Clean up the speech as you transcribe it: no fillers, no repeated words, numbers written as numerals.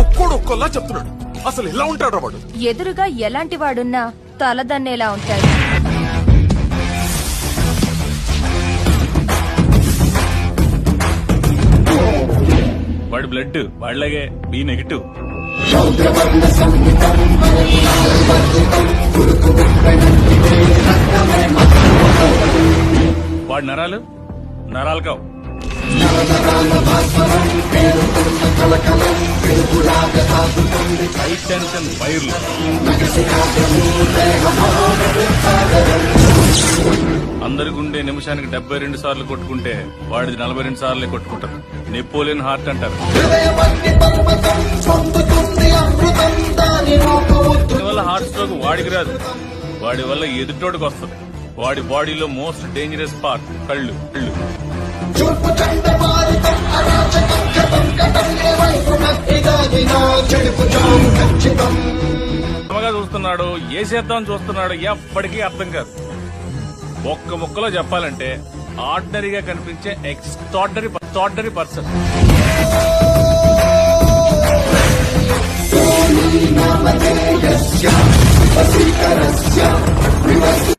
ఒక్కోడు ఒక్కోలా చెప్తున్నాడు. అసలు ఎలా ఉంటాడు వాడు? ఎదురుగా ఎలాంటి వాడున్నా తలదన్నేలా ఉంటాడు. వాడి బ్లడ్ వాళ్ళగే బి నెగిటివ్. వాడి నరాలు నరాలు కావు. హై టెన్షన్ వైర్లు. అందరి గుండె నిమిషానికి 72 సార్లు కొట్టుకుంటే వాడిది 42 సార్లే కొట్టుకుంటారు. నెపోలియన్ హార్ట్ అంటారు. దీనివల్ల హార్ట్ స్ట్రోక్ వాడికి రాదు, వాడి వల్ల ఎదుటోడికి వస్తుంది. వాడి బాడీలో మోస్ట్ డేంజరస్ పార్ట్ కళ్ళు. చూస్తున్నాడు, ఏ చేద్దామని చూస్తున్నాడు, ఎప్పటికీ అర్థం కాదు. ఒక్క ముక్కలో చెప్పాలంటే ఆర్డినరీగా కనిపించే ఎక్స్ట్రార్డినరీ పర్సన్. నామధేయస్య వశీకరస్య